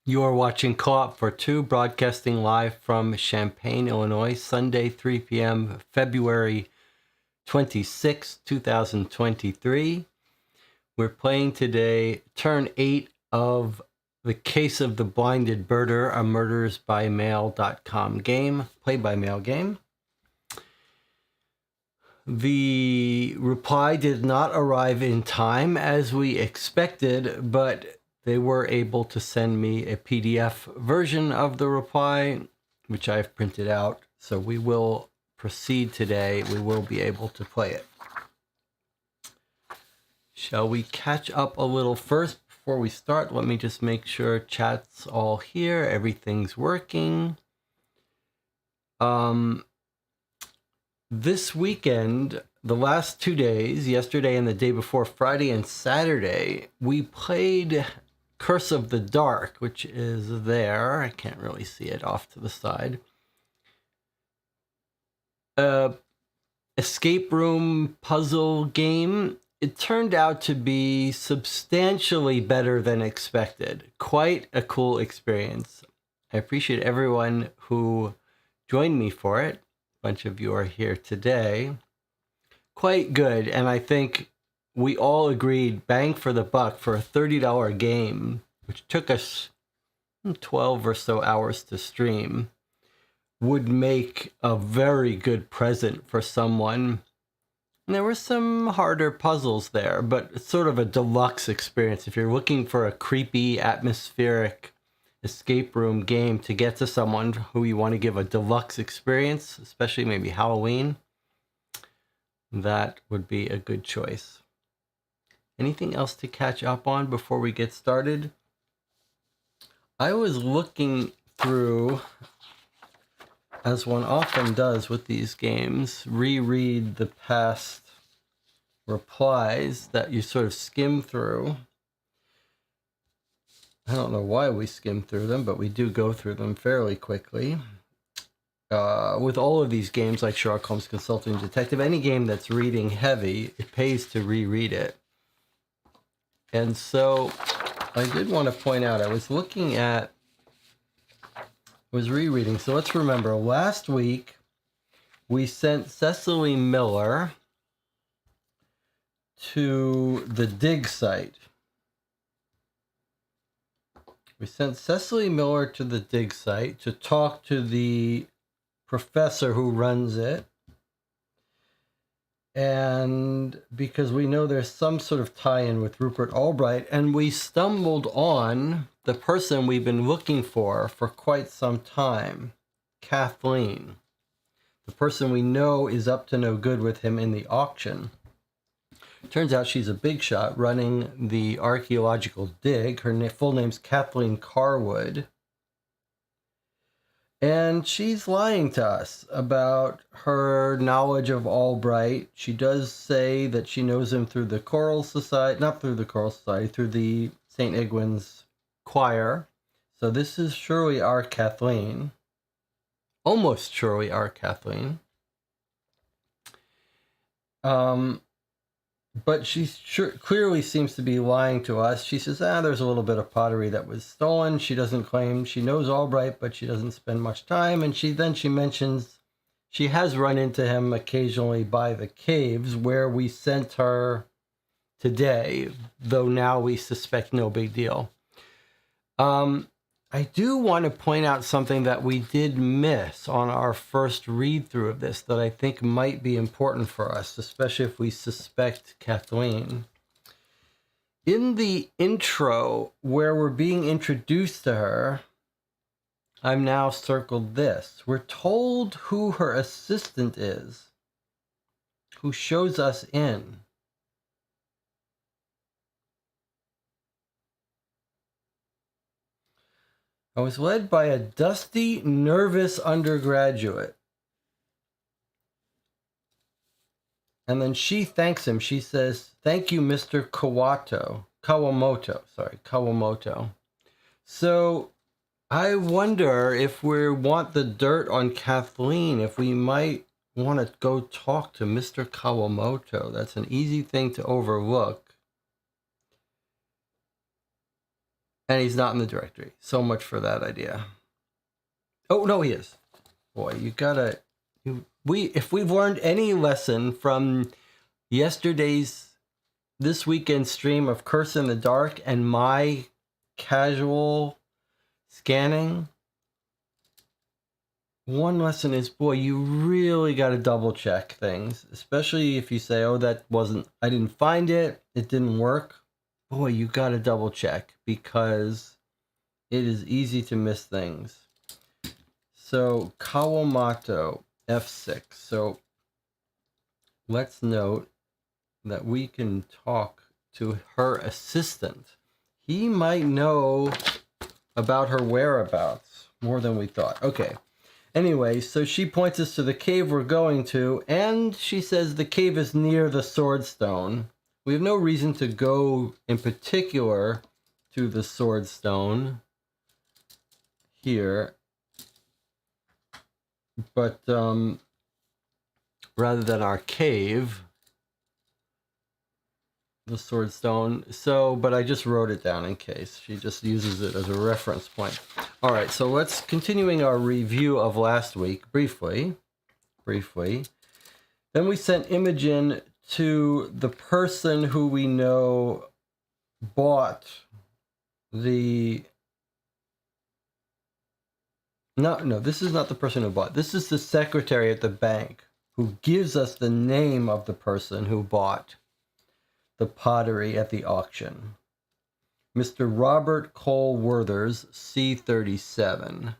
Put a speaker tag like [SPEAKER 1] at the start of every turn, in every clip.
[SPEAKER 1] You are watching Co-op for Two, broadcasting live from Champaign, Illinois, Sunday, 3 p.m., February 26, 2023. We're playing today turn 8 of The Case of the Blinded Birder, a MurdersByMail.com game, play-by-mail game. The reply did not arrive in time as we expected, but they were able to send me a PDF version of the reply, which I've printed out. So we will proceed today. We will be able to play it. Shall we catch up a little first before we start? Let me just make sure chat's all here. Everything's working. This weekend, the last 2 days, yesterday and the day before, Friday and Saturday, we played Curse of the Dark, which is there. I can't really see it off to the side. Escape room puzzle game. It turned out to be substantially better than expected. Quite a cool experience. I appreciate everyone who joined me for it. A bunch of you are here today. Quite good, and I think we all agreed, bang for the buck for a $30 game, which took us 12 or so hours to stream, would make a very good present for someone. And there were some harder puzzles there, but it's sort of a deluxe experience. If you're looking for a creepy, atmospheric escape room game to get to someone who you want to give a deluxe experience, especially maybe Halloween, that would be a good choice. Anything else to catch up on before we get started? I was looking through, as one often does with these games, reread the past replies that you sort of skim through. I don't know why we skim through them, but we do go through them fairly quickly. With all of these games like Sherlock Holmes Consulting Detective, any game that's reading heavy, it pays to reread it. And so I did want to point out, I was rereading. So let's remember, last week we sent Cecily Miller to the dig site. We sent Cecily Miller to the dig site to talk to the professor who runs it. And because we know there's some sort of tie-in with Rupert Albright, and we stumbled on the person we've been looking for quite some time, Kathleen, the person we know is up to no good with him in the auction. Turns out she's a big shot running the archaeological dig. Her full name's Kathleen Carwood. And she's lying to us about her knowledge of Albright. She does say that she knows him through the Choral Society, not through the Choral Society, through the St. Egwin's choir. So this is surely our Kathleen. Almost surely our Kathleen. But she clearly seems to be lying to us. She says, there's a little bit of pottery that was stolen. She doesn't claim she knows Albright, but she doesn't spend much time. And she mentions she has run into him occasionally by the caves where we sent her today, though now we suspect no big deal. I do want to point out something that we did miss on our first read through of this that I think might be important for us, especially if we suspect Kathleen. In the intro, where we're being introduced to her, I've now circled this. We're told who her assistant is, who shows us in. I was led by a dusty, nervous undergraduate. And then she thanks him. She says, "Thank you, Mr. Kawamoto. So I wonder if we want the dirt on Kathleen, if we might want to go talk to Mr. Kawamoto. That's an easy thing to overlook. And he's not in the directory. So much for that idea. Oh, no, he is. Boy, you gotta... If we've learned any lesson from this weekend stream of Curse in the Dark and my casual scanning, one lesson is, boy, you really got to double check things, especially if you say, I didn't find it, it didn't work. Boy, you got to double check because it is easy to miss things. So Kawamoto, F6. So let's note that we can talk to her assistant. He might know about her whereabouts more than we thought. Okay. Anyway, so she points us to the cave we're going to, and she says the cave is near the Sword Stone. We have no reason to go in particular to the Sword Stone here, but rather than our cave, the Sword Stone. So, but I just wrote it down in case. She just uses it as a reference point. All right, so let's continuing our review of last week briefly. Then we sent Imogen to the person who we know bought the... No, this is not the person who bought. This is the secretary at the bank who gives us the name of the person who bought the pottery at the auction. Mr. Robert Cole Werthers, C37.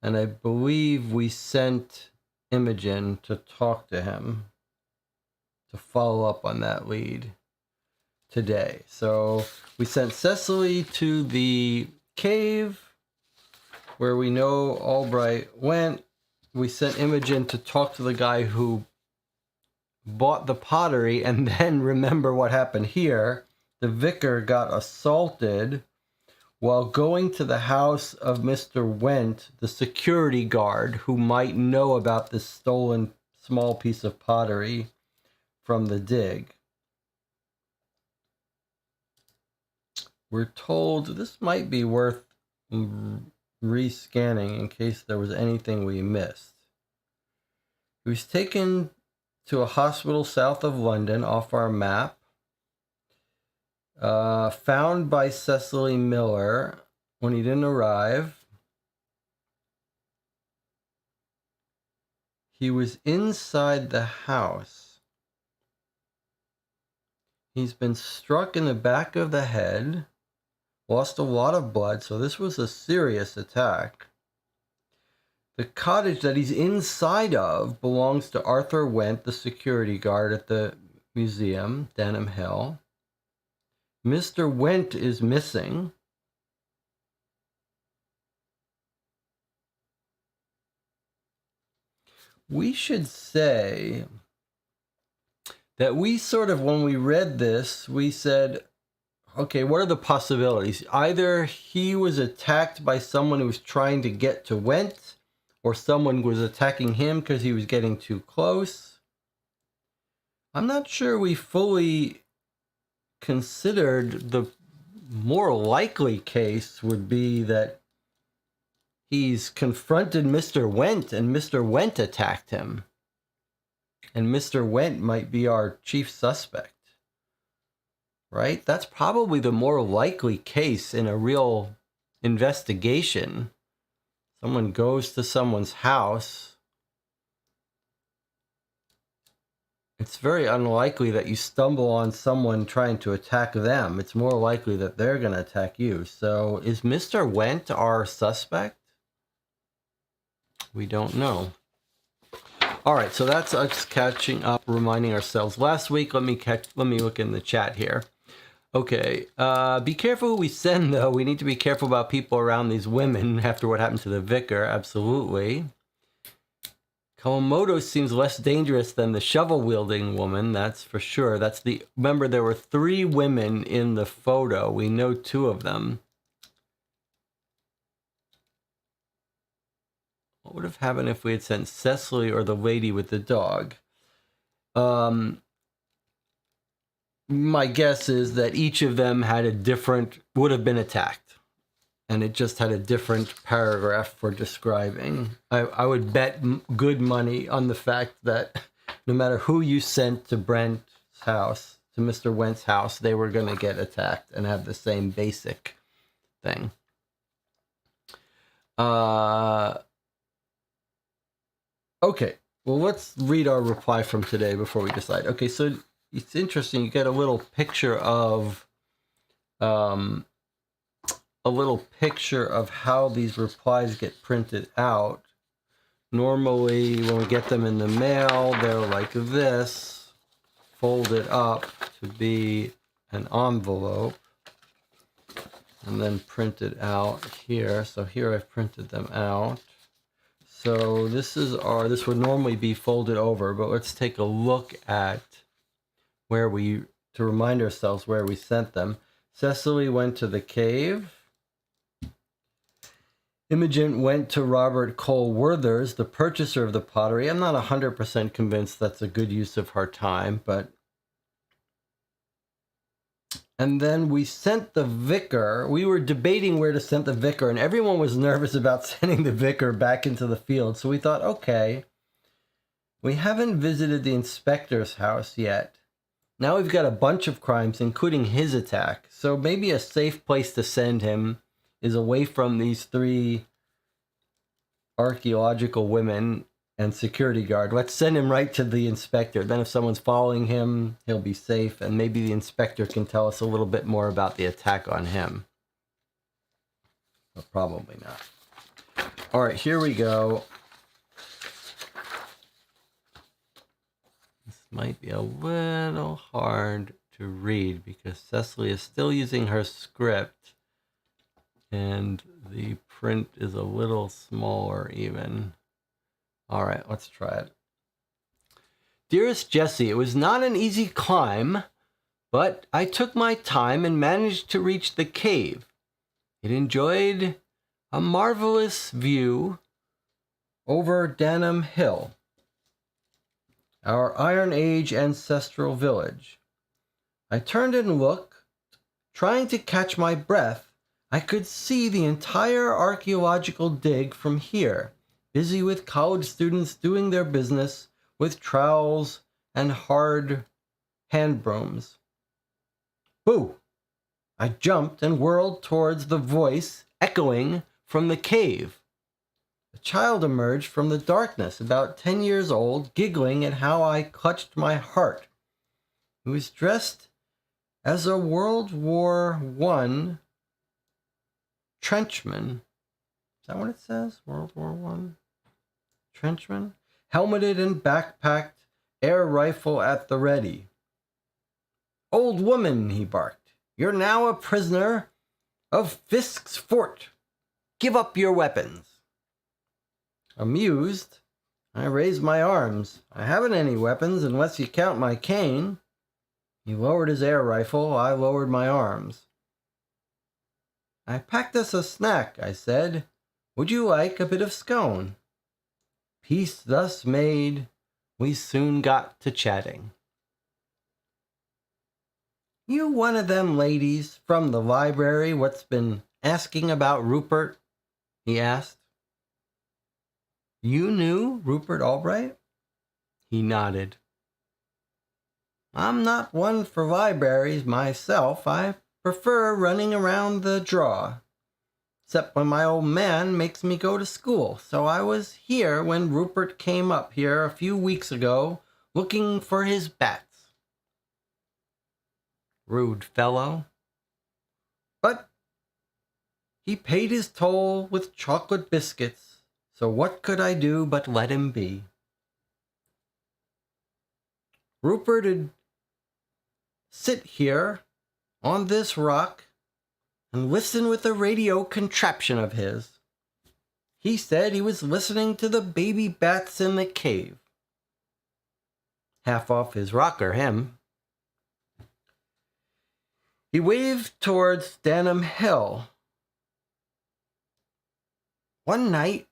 [SPEAKER 1] And I believe we sent Imogen to talk to him, to follow up on that lead today. So we sent Cecily to the cave where we know Albright went. We sent Imogen to talk to the guy who bought the pottery, and then remember what happened here. The vicar got assaulted while going to the house of Mr. Went, the security guard who might know about this stolen small piece of pottery from the dig. We're told this might be worth rescanning in case there was anything we missed. He was taken to a hospital south of London off our map. Found by Cecily Miller when he didn't arrive. He was inside the house. He's been struck in the back of the head. Lost a lot of blood, so this was a serious attack. The cottage that he's inside of belongs to Arthur Went, the security guard at the museum, Denham Hill. Mr. Went is missing. we should say that we sort of, when we read this, we said, okay, what are the possibilities? Either he was attacked by someone who was trying to get to Went, or someone was attacking him because he was getting too close. I'm not sure we fully considered the more likely case would be that he's confronted Mr. Went and Mr. Went attacked him. And Mr. Went might be our chief suspect. Right? That's probably the more likely case in a real investigation. Someone goes to someone's house. It's very unlikely that you stumble on someone trying to attack them. It's more likely that they're going to attack you. So is Mr. Went our suspect? We don't know. All right, so that's us catching up, reminding ourselves. Last week, let me look in the chat here. Okay, be careful who we send, though. We need to be careful about people around these women after what happened to the vicar. Absolutely. Kawamoto seems less dangerous than the shovel-wielding woman, that's for sure. Remember, there were 3 women in the photo. We know 2 of them. What would have happened if we had sent Cecily or the lady with the dog? My guess is that each of them would have been attacked. And it just had a different paragraph for describing. I would bet good money on the fact that no matter who you sent to Brent's house, to Mr. Went's house, they were going to get attacked and have the same basic thing. Okay, well, let's read our reply from today before we decide. Okay, so it's interesting. You get a little picture of how these replies get printed out. Normally, when we get them in the mail, they're like this, folded up to be an envelope, and then printed out here. So here I've printed them out. So this would normally be folded over, but let's take a look at to remind ourselves where we sent them. Cecily went to the cave. Imogen went to Robert Cole Werther's, the purchaser of the pottery. I'm not 100% convinced that's a good use of her time, but... And then we sent the vicar. We were debating where to send the vicar, and everyone was nervous about sending the vicar back into the field. So we thought, okay, we haven't visited the inspector's house yet. Now we've got a bunch of crimes, including his attack. So maybe a safe place to send him is away from these 3 archaeological women and security guard. Let's send him right to the inspector. Then if someone's following him, he'll be safe, and maybe the inspector can tell us a little bit more about the attack on him. But probably not. All right, here we go. This might be a little hard to read because Cecily is still using her script, and the print is a little smaller even. All right, let's try it. Dearest Jessie, it was not an easy climb, but I took my time and managed to reach the cave. It enjoyed a marvelous view over Danham Hill, our Iron Age ancestral village. I turned and looked, trying to catch my breath. I could see the entire archaeological dig from here, busy with college students doing their business with trowels and hard hand brooms. Boo! I jumped and whirled towards the voice echoing from the cave. A child emerged from the darkness, about 10 years old, giggling at how I clutched my heart. He was dressed as a World War I trenchman. Is that what it says? World War I? Trenchman? Helmeted and backpacked, air rifle at the ready. Old woman, he barked. You're now a prisoner of Fisk's fort. Give up your weapons. Amused, I raised my arms. I haven't any weapons unless you count my cane. He lowered his air rifle. I lowered my arms. I packed us a snack, I said. Would you like a bit of scone? Peace thus made, we soon got to chatting. You one of them ladies from the library what's been asking about Rupert? He asked. You knew Rupert Albright? He nodded. I'm not one for libraries myself. I prefer running around the draw. Except when my old man makes me go to school. So I was here when Rupert came up here a few weeks ago looking for his bats. Rude fellow. But he paid his toll with chocolate biscuits, so what could I do but let him be? Rupert'd sit here on this rock and listen with a radio contraption of his. He said he was listening to the baby bats in the cave. Half off his rocker, him. He waved towards Stanham Hill. One night,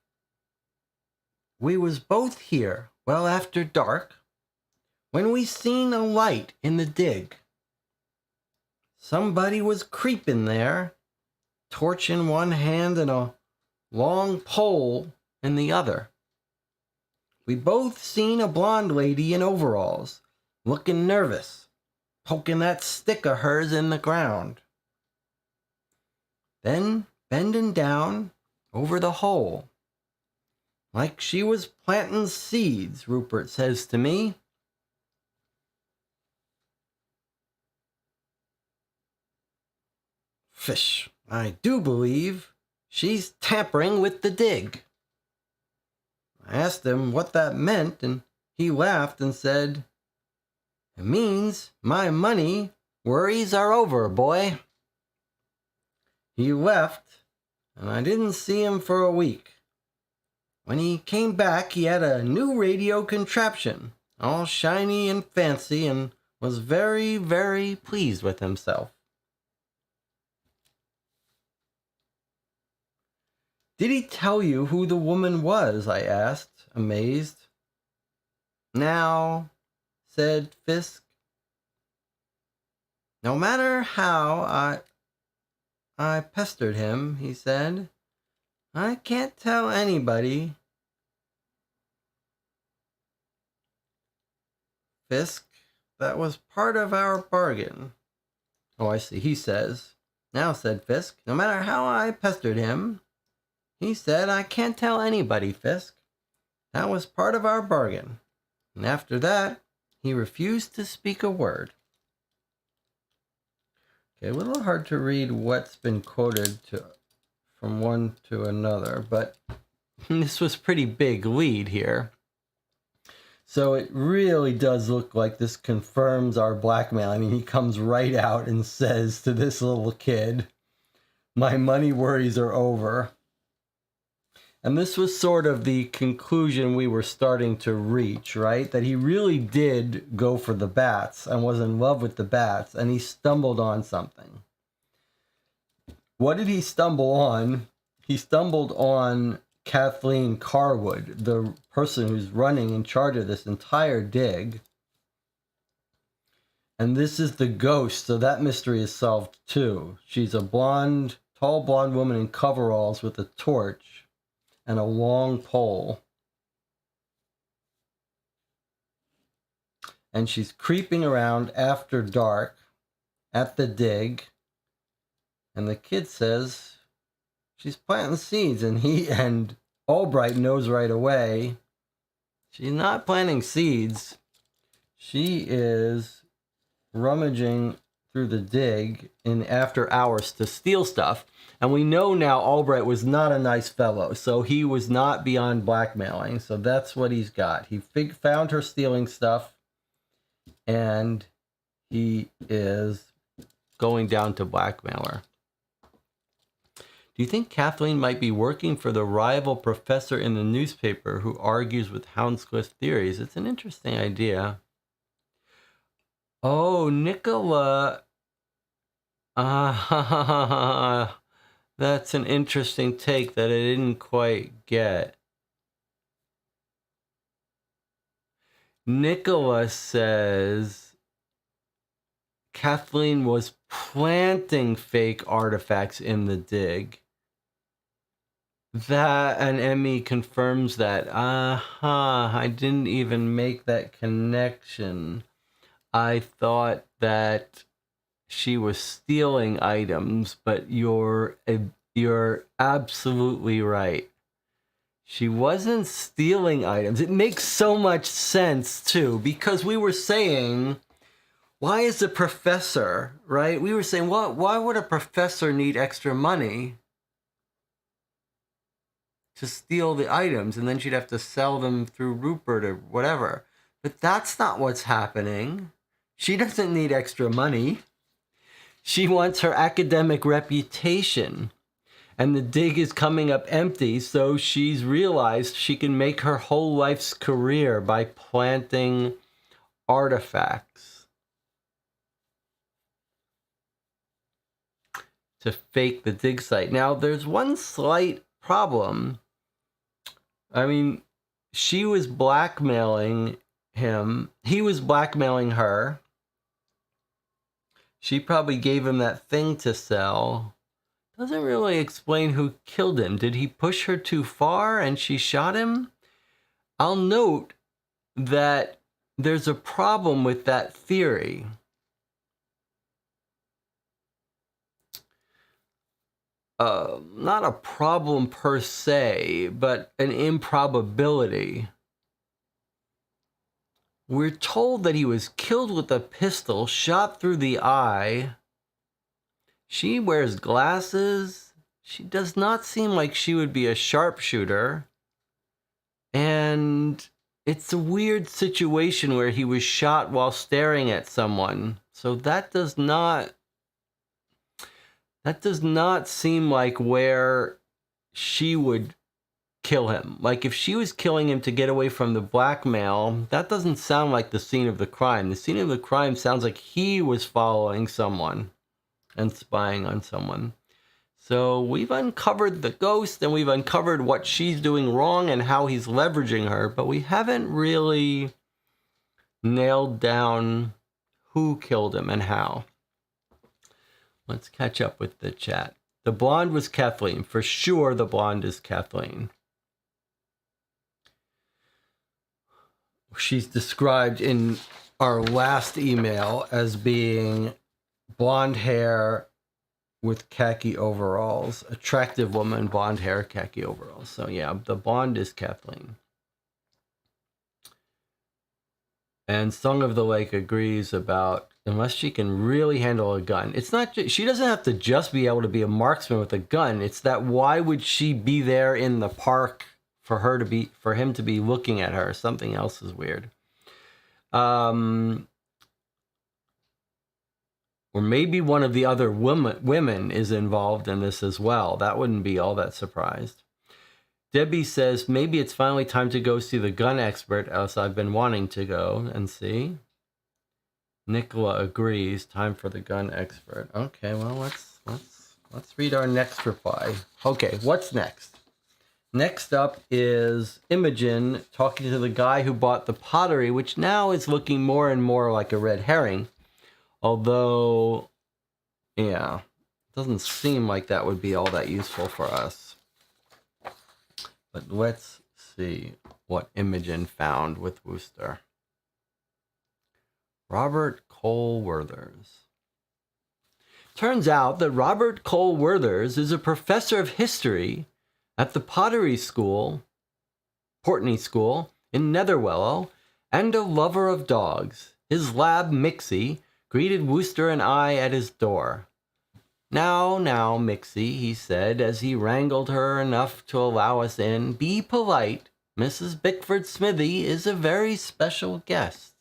[SPEAKER 1] we was both here, well after dark, when we seen a light in the dig. Somebody was creeping there, torch in one hand and a long pole in the other. We both seen a blonde lady in overalls, looking nervous, poking that stick of hers in the ground. Then bending down over the hole, like she was planting seeds, Rupert says to me. Fish, I do believe she's tampering with the dig. I asked him what that meant, and he laughed and said, It means my money worries are over, boy. He left, and I didn't see him for a week. When he came back, he had a new radio contraption, all shiny and fancy, and was very, very pleased with himself. Did he tell you who the woman was? I asked, amazed. Now, said Fisk, no matter how I pestered him, he said, I can't tell anybody. Fisk, that was part of our bargain. Oh, I see, he says. Now, said Fisk, no matter how I pestered him, he said, I can't tell anybody, Fisk. That was part of our bargain. And after that, he refused to speak a word. Okay, a little hard to read what's been quoted from one to another, but this was pretty big lead here. So it really does look like this confirms our blackmail. I mean, he comes right out and says to this little kid, my money worries are over. And this was sort of the conclusion we were starting to reach, right? That he really did go for the bats and was in love with the bats, and he stumbled on something. What did he stumble on? He stumbled on Kathleen Carwood, the person who's running in charge of this entire dig. And this is the ghost, so that mystery is solved too. She's a blonde, tall blonde woman in coveralls with a torch and a long pole. And she's creeping around after dark at the dig. And the kid says she's planting seeds, and Albright knows right away she's not planting seeds. She is rummaging through the dig in after hours to steal stuff. And we know now Albright was not a nice fellow, so he was not beyond blackmailing. So that's what he's got. He found her stealing stuff, and he is going down to blackmail her. Do you think Kathleen might be working for the rival professor in the newspaper who argues with Hounscliffe's theories? It's an interesting idea. Oh, Nicola. That's an interesting take that I didn't quite get. Nicola says Kathleen was planting fake artifacts in the dig. That, and Emmy confirms that. I didn't even make that connection. I thought that she was stealing items, but you're absolutely right. She wasn't stealing items. It makes so much sense too, because we were saying, why is the professor, right? We were saying, why would a professor need extra money to steal the items, and then she'd have to sell them through Rupert or whatever? But that's not what's happening. She doesn't need extra money. She wants her academic reputation. And the dig is coming up empty, so she's realized she can make her whole life's career by planting artifacts to fake the dig site. Now, there's one slight problem. I mean, she was blackmailing him. He was blackmailing her. She probably gave him that thing to sell. Doesn't really explain who killed him. Did he push her too far and she shot him? I'll note that there's a problem with that theory. Not a problem per se, but an improbability. We're told that he was killed with a pistol, shot through the eye. She wears glasses. She does not seem like she would be a sharpshooter. And it's a weird situation where he was shot while staring at someone. So that does not seem like where she would kill him. Like if she was killing him to get away from the blackmail, that doesn't sound like the scene of the crime. The scene of the crime sounds like he was following someone and spying on someone. So we've uncovered the ghost and we've uncovered what she's doing wrong and how he's leveraging her, but we haven't really nailed down who killed him and how. Let's catch up with the chat. The blonde was Kathleen. For sure, the blonde is Kathleen. She's described in our last email as being blonde hair with khaki overalls. Attractive woman, blonde hair, khaki overalls. So yeah, the blonde is Kathleen. And Song of the Lake agrees about, unless she can really handle a gun. It's not, she doesn't have to just be able to be a marksman with a gun. It's that why would she be there in the park for him to be looking at her? Something else is weird. Or maybe one of the other women is involved in this as well. That wouldn't be all that surprised. Debbie says, maybe it's finally time to go see the gun expert, as I've been wanting to go and see. Nicola agrees, time for the gun expert. Okay, well, let's read our next reply. Okay, what's next? Next up is Imogen talking to the guy who bought the pottery, which now is looking more and more like a red herring. Although, yeah, doesn't seem like that would be all that useful for us. But let's see what Imogen found with Wooster. Robert Cole Werthers. Turns out that Robert Cole Werthers is a professor of history at the Pottery School, Portney School in Netherwellow, and a lover of dogs. His lab, Mixie, greeted Wooster and I at his door. Now, Mixie, he said, as he wrangled her enough to allow us in, be polite. Mrs. Bickford Smithy is a very special guest.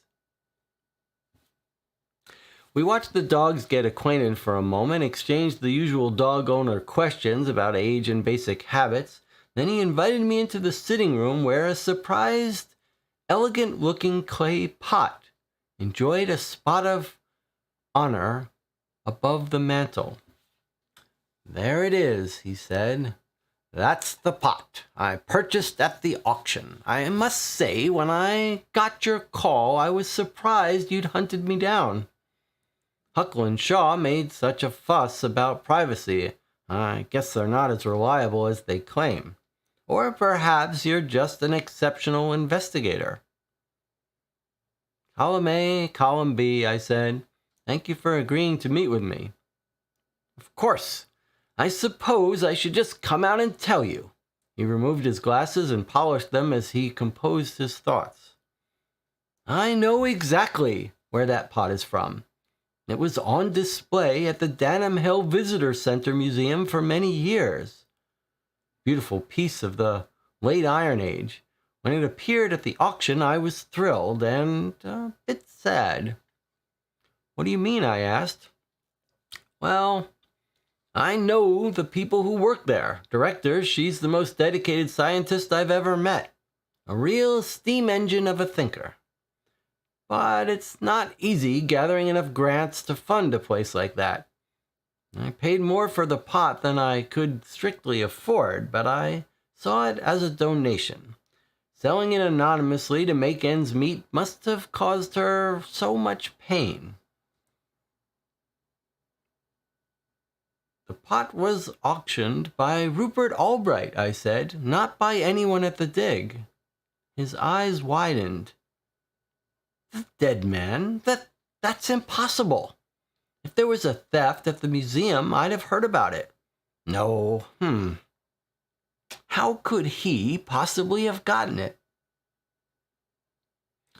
[SPEAKER 1] We watched the dogs get acquainted for a moment, exchanged the usual dog owner questions about age and basic habits. Then he invited me into the sitting room where a surprised, elegant-looking clay pot enjoyed a spot of honor above the mantel. "There it is," he said. "That's the pot I purchased at the auction. I must say, when I got your call, I was surprised you'd hunted me down. Huckle and Shaw made such a fuss about privacy. I guess they're not as reliable as they claim. Or perhaps you're just an exceptional investigator." "Column A, column B," I said. "Thank you for agreeing to meet with me." "Of course. I suppose I should just come out and tell you." He removed his glasses and polished them as he composed his thoughts. "I know exactly where that pot is from. It was on display at the Danham Hill Visitor Center Museum for many years. Beautiful piece of the late Iron Age. When it appeared at the auction, I was thrilled and a bit sad." "What do you mean?" I asked. "Well, I know the people who work there. Director, she's the most dedicated scientist I've ever met. A real steam engine of a thinker. But it's not easy gathering enough grants to fund a place like that. I paid more for the pot than I could strictly afford, but I saw it as a donation. Selling it anonymously to make ends meet must have caused her so much pain." "The pot was auctioned by Rupert Albright," I said, "not by anyone at the dig." His eyes widened. "The dead man? That's impossible. If there was a theft at the museum, I'd have heard about it." "No. How could he possibly have gotten it?"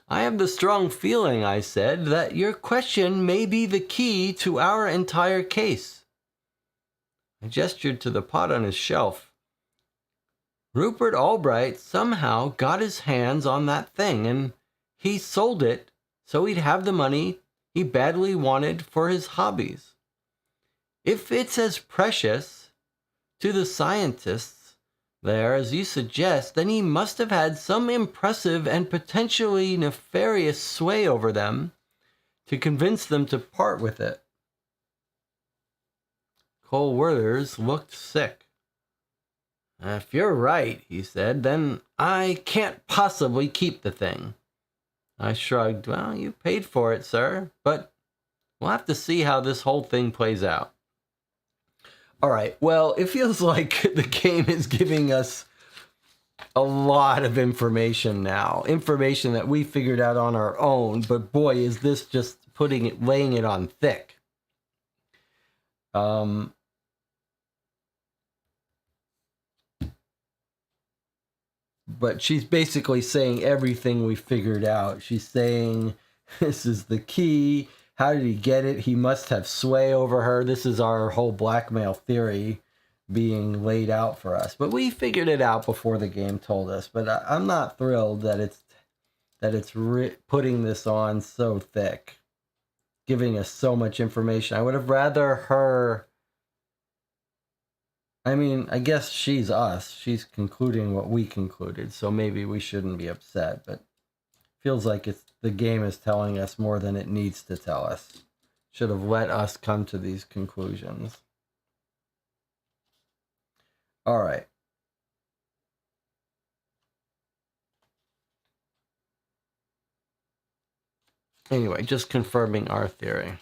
[SPEAKER 1] "I have the strong feeling," I said, "that your question may be the key to our entire case." I gestured to the pot on his shelf. "Rupert Albright somehow got his hands on that thing, and he sold it so he'd have the money he badly wanted for his hobbies. If it's as precious to the scientists there as you suggest, then he must have had some impressive and potentially nefarious sway over them to convince them to part with it." Cole Werthers looked sick. "If you're right," he said, "then I can't possibly keep the thing." I shrugged. "Well, you paid for it, sir, but we'll have to see how this whole thing plays out." All right, well, it feels like the game is giving us a lot of information now. Information that we figured out on our own, but boy, is this just laying it on thick. But she's basically saying everything we figured out. She's saying, this is the key. How did he get it? He must have sway over her. This is our whole blackmail theory being laid out for us. But we figured it out before the game told us. But I'm not thrilled that it's putting this on so thick, giving us so much information. I would have rather her... I mean, I guess she's us. She's concluding what we concluded, so maybe we shouldn't be upset, but feels like the game is telling us more than it needs to tell us. Should have let us come to these conclusions. All right. Anyway, just confirming our theory.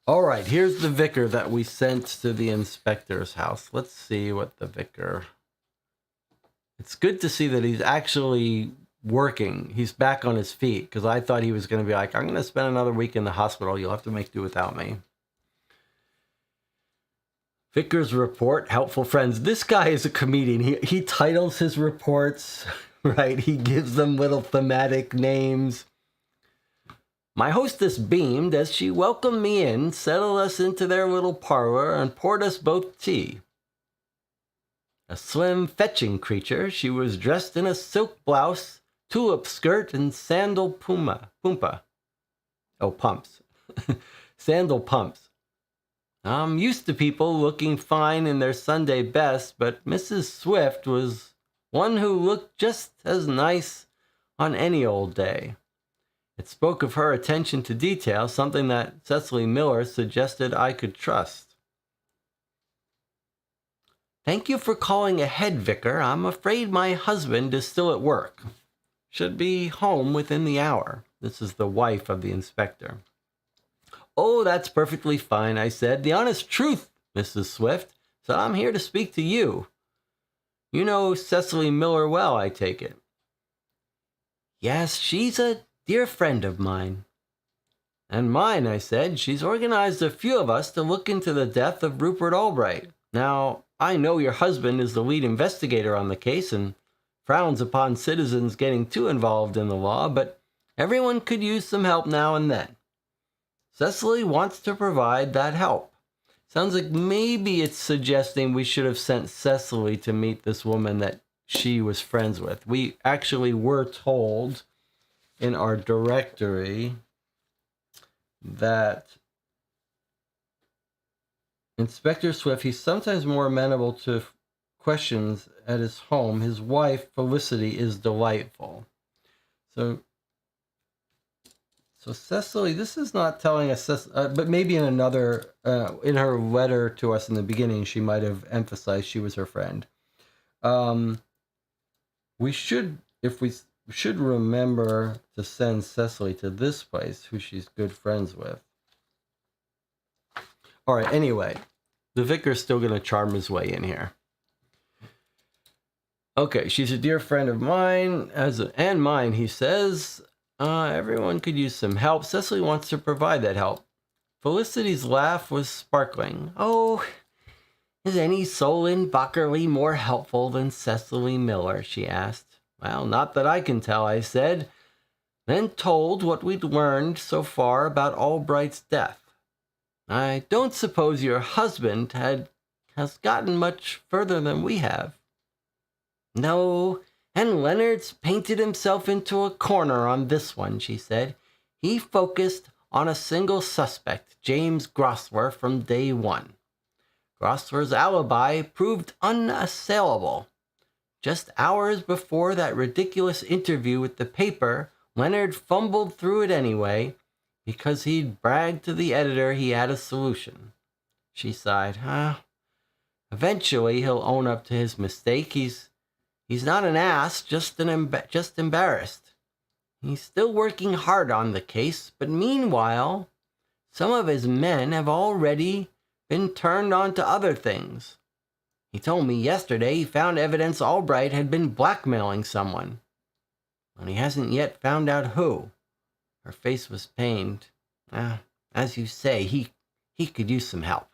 [SPEAKER 1] All right, here's the vicar that we sent to the inspector's house. Let's see what the vicar... It's good to see that he's actually working. He's back on his feet, because I thought he was going to be like, I'm going to spend another week in the hospital. You'll have to make do without me. Vicar's report, helpful friends. This guy is a comedian. He titles his reports, right? He gives them little thematic names. My hostess beamed as she welcomed me in, settled us into their little parlor, and poured us both tea. A slim, fetching creature, she was dressed in a silk blouse, tulip skirt, and sandal pumpa. Oh, pumps. Sandal pumps. I'm used to people looking fine in their Sunday best, but Mrs. Swift was one who looked just as nice on any old day. It spoke of her attention to detail, something that Cecily Miller suggested I could trust. Thank you for calling ahead, Vicar. I'm afraid my husband is still at work. Should be home within the hour. This is the wife of the inspector. Oh, that's perfectly fine, I said. The honest truth, Mrs. Swift, so I'm here to speak to you. You know Cecily Miller well, I take it. Yes, she's a dear friend of mine. And mine, I said. She's organized a few of us to look into the death of Rupert Albright. Now, I know your husband is the lead investigator on the case and frowns upon citizens getting too involved in the law, but everyone could use some help now and then. Cecily wants to provide that help. Sounds like maybe it's suggesting we should have sent Cecily to meet this woman that she was friends with. We actually were told in our directory that Inspector Swift, he's sometimes more amenable to questions at his home. His wife, Felicity, is delightful. So Cecily, this is not telling us, but maybe in another, in her letter to us in the beginning, she might have emphasized she was her friend. We should remember to send Cecily to this place, who she's good friends with. All right, anyway, the vicar's still going to charm his way in here. Okay, she's a dear friend of mine, and mine, he says. Everyone could use some help. Cecily wants to provide that help. Felicity's laugh was sparkling. Oh, is any soul in Bockerley more helpful than Cecily Miller? She asked. Well, not that I can tell, I said. Then told what we'd learned so far about Albright's death. I don't suppose your husband has gotten much further than we have. No, and Leonard's painted himself into a corner on this one, she said. He focused on a single suspect, James Grosvenor, from day one. Grosvenor's alibi proved unassailable. Just hours before that ridiculous interview with the paper, Leonard fumbled through it anyway, because he'd bragged to the editor he had a solution. She sighed. Eventually he'll own up to his mistake. He's not an ass, just embarrassed. He's still working hard on the case, but meanwhile, some of his men have already been turned on to other things. He told me yesterday he found evidence Albright had been blackmailing someone, and he hasn't yet found out who. Her face was pained. As you say, he could use some help.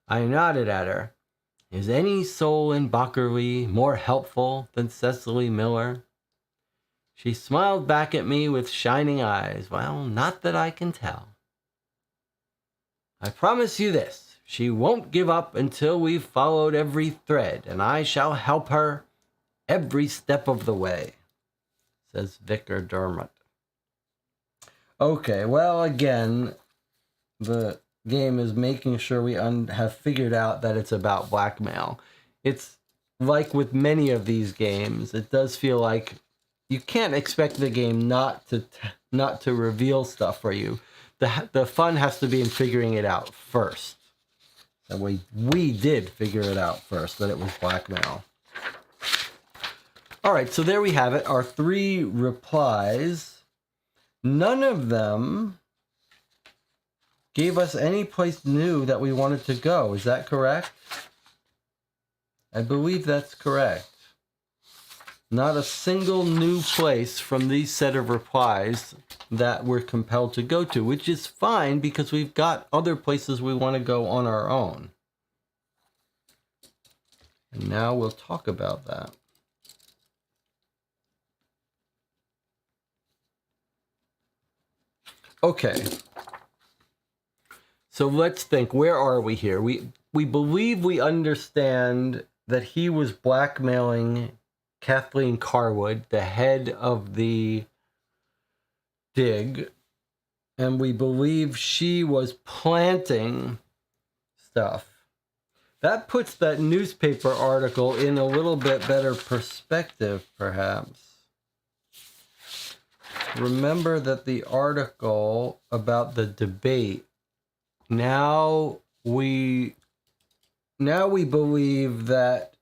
[SPEAKER 1] I nodded at her. Is any soul in Bockerley more helpful than Cecily Miller? She smiled back at me with shining eyes. Well, not that I can tell. I promise you this. She won't give up until we've followed every thread, and I shall help her every step of the way, says Vicar Dermot. Okay, well, again, the game is making sure we have figured out that it's about blackmail. It's like with many of these games, it does feel like you can't expect the game not to reveal stuff for you. The fun has to be in figuring it out first. And we did figure it out first, that it was blackmail. All right, so there we have it, our 3 replies. None of them gave us any place new that we wanted to go. Is that correct? I believe that's correct. Not a single new place from these set of replies that we're compelled to go to, which is fine because we've got other places we want to go on our own. And now we'll talk about that. Okay. So let's think, where are we here? We believe we understand that he was blackmailing Kathleen Carwood, the head of the dig, And we believe she was planting stuff. That puts that newspaper article in a little bit better perspective, perhaps. Remember that the article about the debate, now we believe that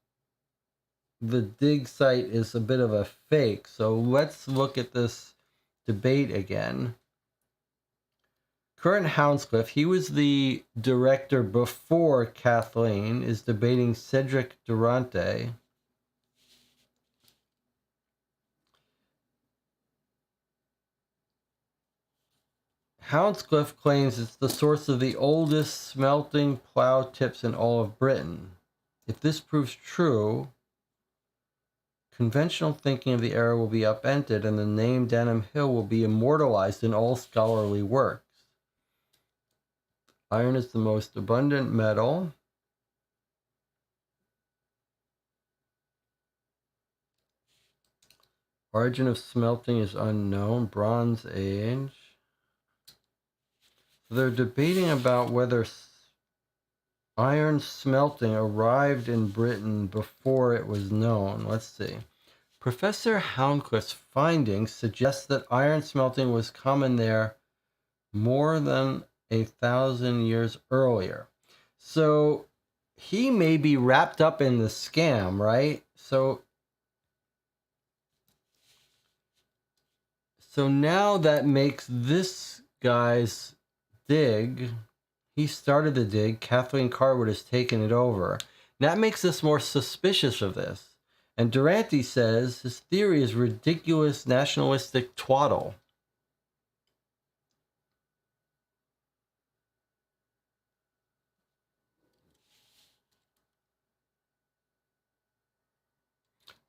[SPEAKER 1] the dig site is a bit of a fake. So let's look at this debate again. Current Hounscliff, he was the director before Kathleen, is debating Cedric Durante. Hounscliff claims it's the source of the oldest smelting plow tips in all of Britain. If this proves true, conventional thinking of the era will be upended and the name Denham Hill will be immortalized in all scholarly works. Iron is the most abundant metal. Origin of smelting is unknown. Bronze Age. They're debating about whether iron smelting arrived in Britain before it was known. Let's see. Professor Hounscliff's findings suggest that iron smelting was common there more than 1,000 years earlier. So he may be wrapped up in the scam, right? So now that makes this guy's dig, he started the dig, Kathleen Carwood has taken it over. That makes us more suspicious of this. And Durante says his theory is ridiculous, nationalistic twaddle.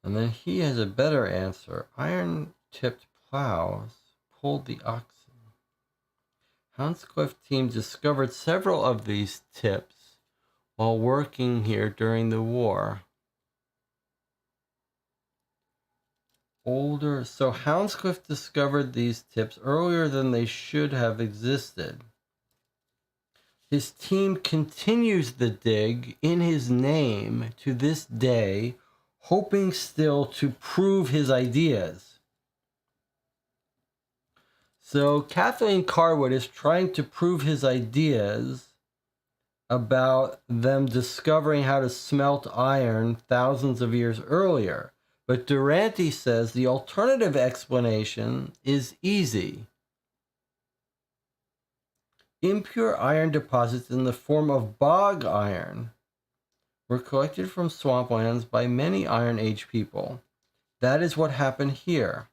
[SPEAKER 1] And then he has a better answer. Iron-tipped plows pulled the oxen. Hounscliff team discovered several of these tips while working here during the war. So Hounscliff discovered these tips earlier than they should have existed. His team continues the dig in his name to this day, hoping still to prove his ideas. So Kathleen Carwood is trying to prove his ideas about them discovering how to smelt iron thousands of years earlier. But Durante says the alternative explanation is easy. Impure iron deposits in the form of bog iron were collected from swamplands by many Iron Age people. That is what happened here.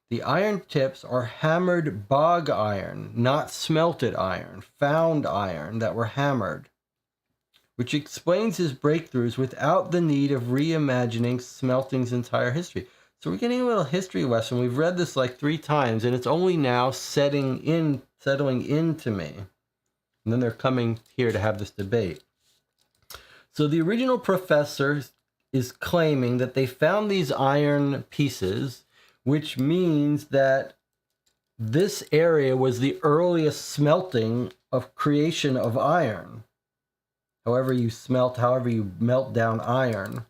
[SPEAKER 1] The iron tips are hammered bog iron, not smelted iron, found iron that were hammered, which explains his breakthroughs without the need of reimagining smelting's entire history. So we're getting a little history lesson. We've read this like 3 times, and it's only now settling into me. And then they're coming here to have this debate. So the original professor is claiming that they found these iron pieces, which means that this area was the earliest smelting of creation of iron. However you melt down iron.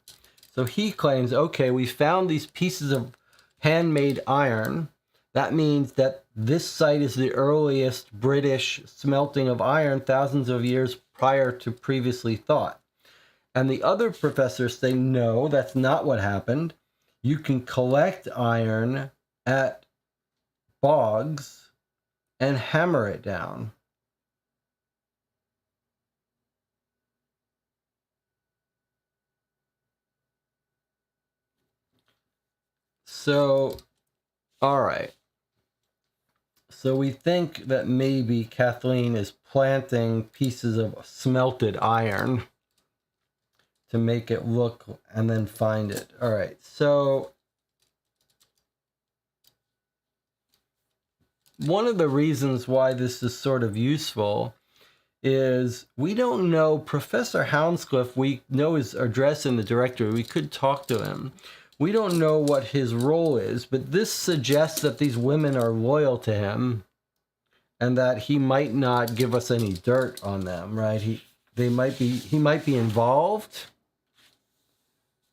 [SPEAKER 1] So he claims, okay, we found these pieces of handmade iron. That means that this site is the earliest British smelting of iron thousands of years prior to previously thought. And the other professors say, no, that's not what happened. You can collect iron at bogs and hammer it down. So, all right. So we think that maybe Kathleen is planting pieces of smelted iron to make it look and then find it. All right. So one of the reasons why this is sort of useful is we don't know Professor Hounscliff. We know his address in the directory. We could talk to him. We don't know what his role is, but this suggests that these women are loyal to him and that he might not give us any dirt on them, right? He might be involved,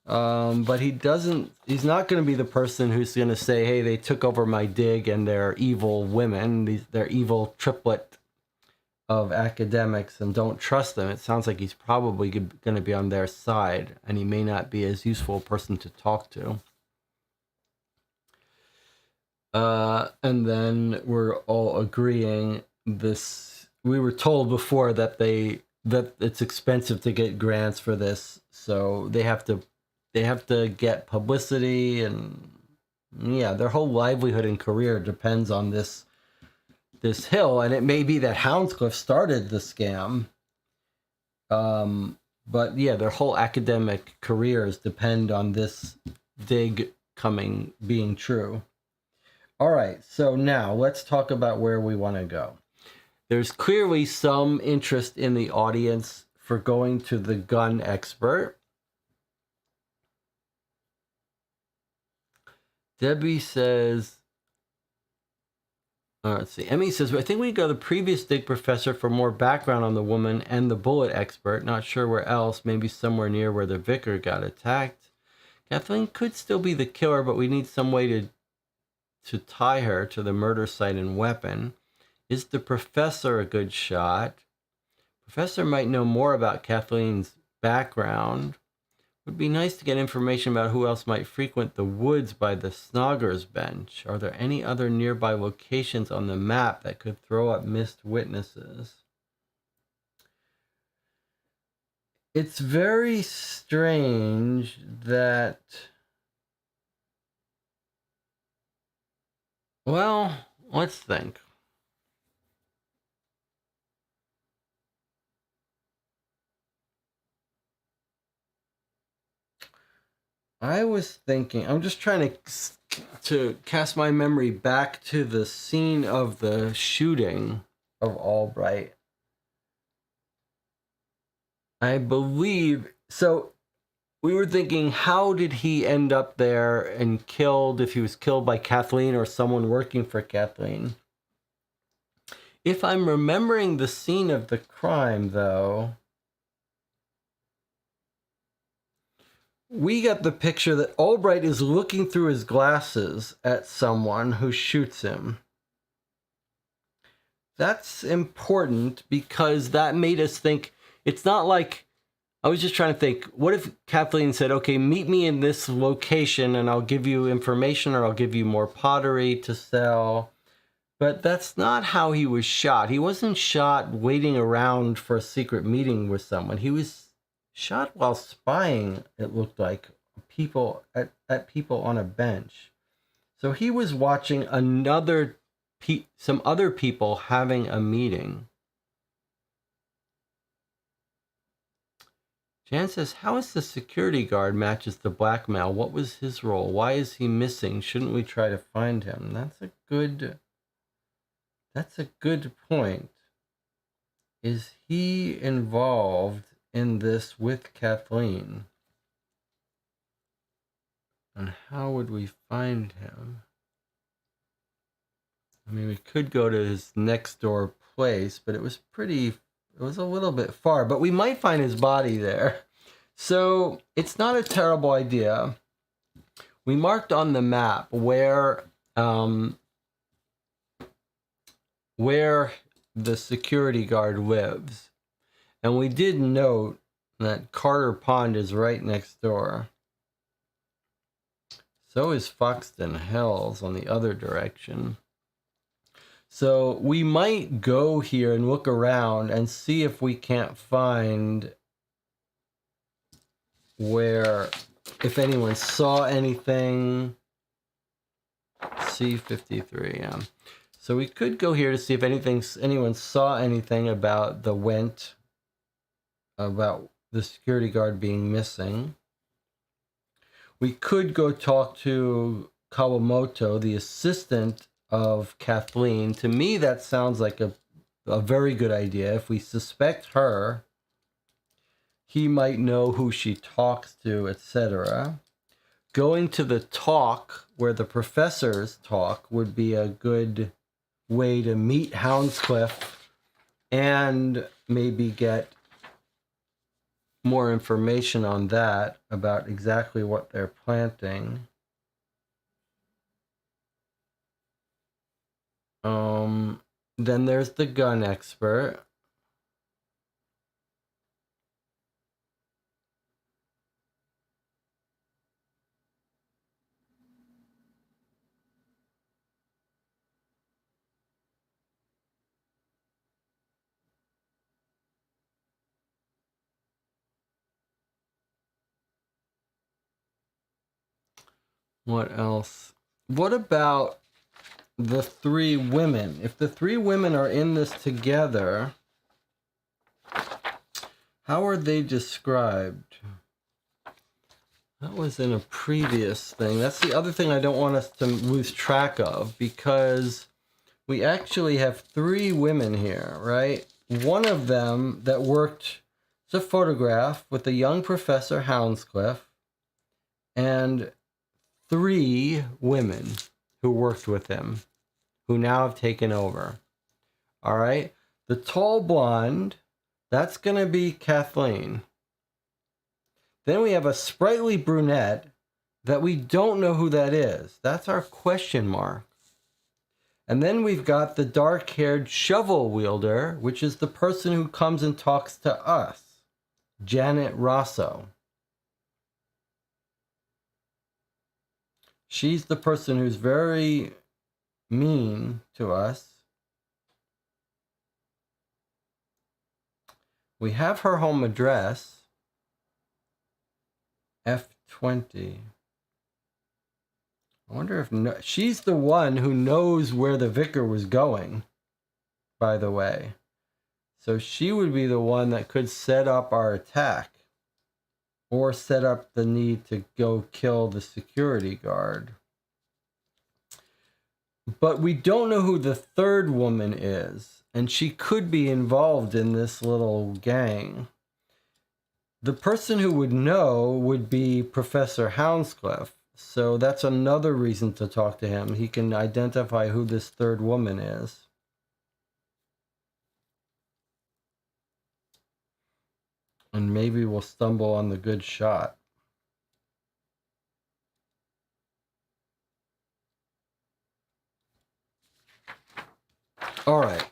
[SPEAKER 1] but he's not going to be the person who's going to say, hey, they took over my dig and they're evil women, they're evil triplet of academics, and don't trust them. It sounds like he's probably going to be on their side, and he may not be as useful a person to talk to. And then we're all agreeing this. We were told before that it's expensive to get grants for this, so they have to get publicity, and yeah, their whole livelihood and career depends on this hill. And it may be that Houndscliff started the scam, but yeah, their whole academic careers depend on this dig being true. All right, so now let's talk about where we want to go. There's clearly some interest in the audience for going to the gun expert. Debbie says, let's see. Emmy says, I think we go to the previous dig professor for more background on the woman and the bullet expert. Not sure where else. Maybe somewhere near where the vicar got attacked. Kathleen could still be the killer, but we need some way to tie her to the murder site and weapon. Is the professor a good shot? Professor might know more about Kathleen's background. Would be nice to get information about who else might frequent the woods by the Snoggers bench. Are there any other nearby locations on the map that could throw up missed witnesses? It's very strange that... Well, let's think. I was thinking, I'm just trying to cast my memory back to the scene of the shooting of Albright. I believe, so we were thinking, how did he end up there and killed, if he was killed by Kathleen or someone working for Kathleen? If I'm remembering the scene of the crime, though, we got the picture that Albright is looking through his glasses at someone who shoots him. That's important because that made us think, it's not like, I was just trying to think, what if Kathleen said, okay, meet me in this location and I'll give you information or I'll give you more pottery to sell. But that's not how he was shot. He wasn't shot waiting around for a secret meeting with someone. He was shot while spying, it looked like, people at people on a bench. So he was watching some other people having a meeting. Jan says, how is the security guard matches the blackmail? What was his role? Why is he missing? Shouldn't we try to find him? That's a good point. Is he involved in this with Kathleen? And how would we find him? I mean, we could go to his next door place, but it was a little bit far, but we might find his body there. So it's not a terrible idea. We marked on the map where the security guard lives. And we did note that Carter Pond is right next door. So is Foxton Hills on the other direction. So we might go here and look around and see if we can't find if anyone saw anything. C53, yeah. So we could go here to see if anyone saw anything about about the security guard being missing. We could go talk to Kawamoto, the assistant of Kathleen. To me, that sounds like a very good idea. If we suspect her, he might know who she talks to, etc. Going to the talk where the professors talk would be a good way to meet Houndscliff and maybe get more information on that, about exactly what they're planting. Then there's the gun expert. What else? What about the three women? If the three women are in this together, how are they described? That was in a previous thing. That's the other thing I don't want us to lose track of, because we actually have three women here, right? One of them that worked, it's a photograph with a young Professor Houndscliff, and three women who worked with him, who now have taken over. All right? The tall blonde, that's going to be Kathleen. Then we have a sprightly brunette that we don't know who that is. That's our question mark. And then we've got the dark-haired shovel wielder, which is the person who comes and talks to us, Janet Rosso. She's the person who's very mean to us. We have her home address, F20. I wonder if she's the one who knows where the vicar was going, by the way. So she would be the one that could set up our attack, or set up the need to go kill the security guard. But we don't know who the third woman is, and she could be involved in this little gang. The person who would know would be Professor Houndscliff. So that's another reason to talk to him. He can identify who this third woman is. And maybe we'll stumble on the good shot. All right.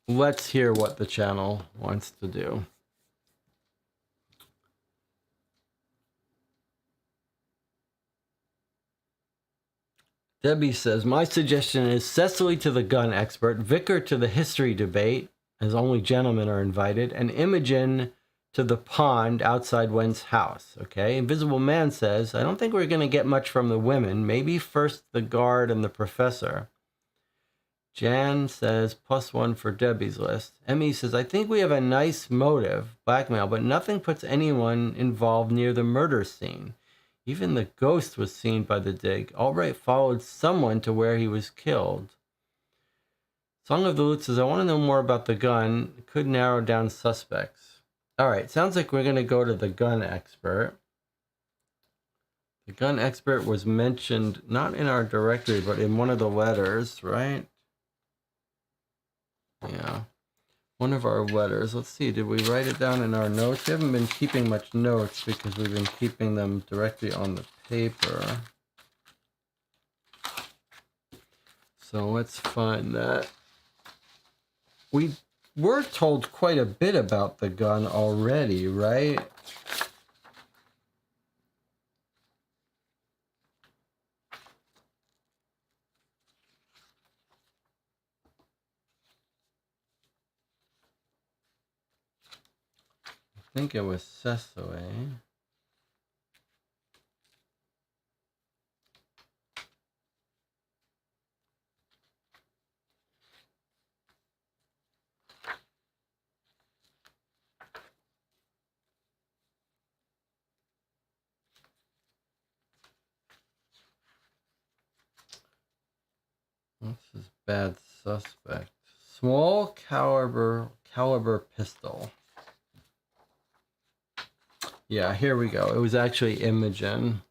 [SPEAKER 1] Let's hear what the channel wants to do. Debbie says, my suggestion is Cecily to the gun expert, Vicar to the history debate, as only gentlemen are invited, and Imogen to the pond outside Wen's house. Okay. Invisible Man says, I don't think we're going to get much from the women. Maybe first the guard and the professor. Jan says, +1 for Debbie's list. Emmy says, I think we have a nice motive, blackmail, but nothing puts anyone involved near the murder scene. Even the ghost was seen by the dig. Albright followed someone to where he was killed. Song of the Lute says, I want to know more about the gun. It could narrow down suspects. All right, sounds like we're going to go to the gun expert. The gun expert was mentioned not in our directory, but in one of the letters, right? Yeah, one of our letters. Let's see, did we write it down in our notes? We haven't been keeping much notes because we've been keeping them directly on the paper. So let's find that. We were told quite a bit about the gun already, right? I think it was Cecily. This is bad suspect. Small caliber pistol. Yeah, here we go. It was actually Imogen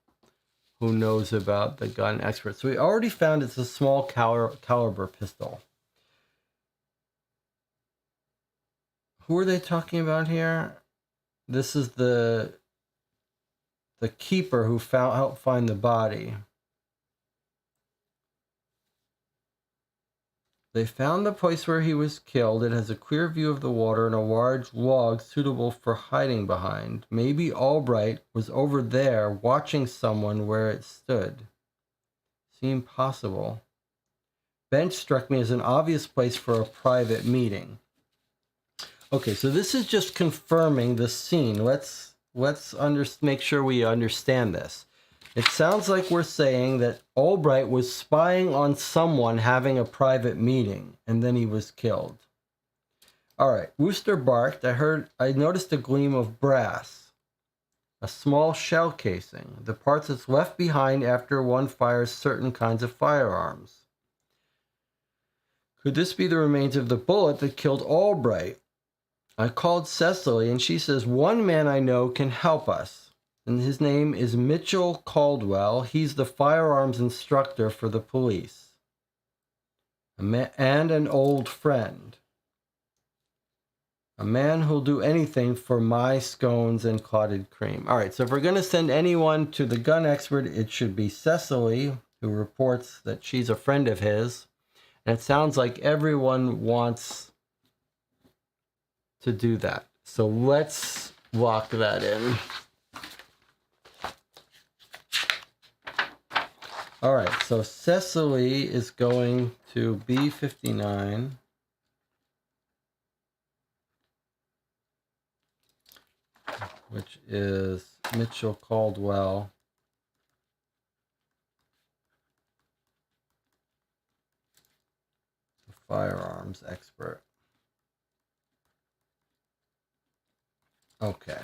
[SPEAKER 1] who knows about the gun expert. So we already found it's a small caliber pistol. Who are they talking about here? This is the keeper who helped find the body. They found the place where he was killed. It has a clear view of the water and a large log suitable for hiding behind. Maybe Albright was over there watching someone where it stood. Seemed possible. Bench struck me as an obvious place for a private meeting. Okay, so this is just confirming the scene. Let's make sure we understand this. It sounds like we're saying that Albright was spying on someone having a private meeting, and then he was killed. All right, Wooster barked. I noticed a gleam of brass, a small shell casing, the parts that's left behind after one fires certain kinds of firearms. Could this be the remains of the bullet that killed Albright? I called Cecily, and she says one man I know can help us. And his name is Mitchell Caldwell. He's the firearms instructor for the police. And an old friend. A man who'll do anything for my scones and clotted cream. All right, so if we're going to send anyone to the gun expert, it should be Cecily, who reports that she's a friend of his. And it sounds like everyone wants to do that. So let's lock that in. All right, so Cecily is going to B59. Which is Mitchell Caldwell. The firearms expert. Okay.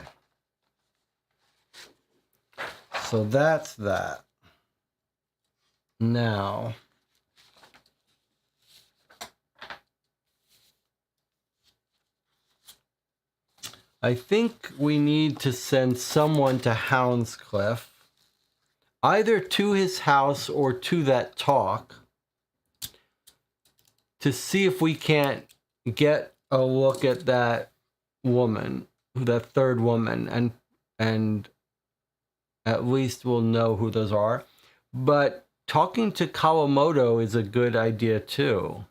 [SPEAKER 1] So that's that. Now, I think we need to send someone to Houndscliff, either to his house or to that talk, to see if we can't get a look at that woman, that third woman, and at least we'll know who those are. But talking to Kawamoto is a good idea too.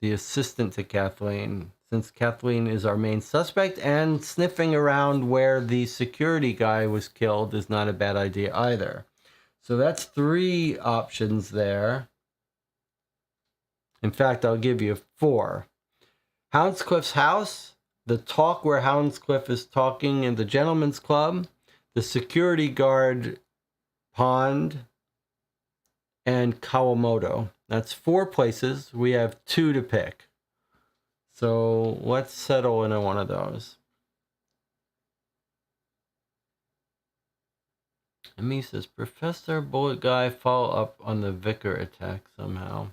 [SPEAKER 1] The assistant to Kathleen, since Kathleen is our main suspect, and sniffing around where the security guy was killed is not a bad idea either. So that's 3 options there. In fact, I'll give you 4. Houndscliff's house, the talk where Houndscliff is talking in the gentleman's club, the security guard pond, and Kawamoto. That's 4 places. We have 2 to pick. So let's settle into one of those. And me says, Professor Bullet Guy follow up on the Vicar attack somehow.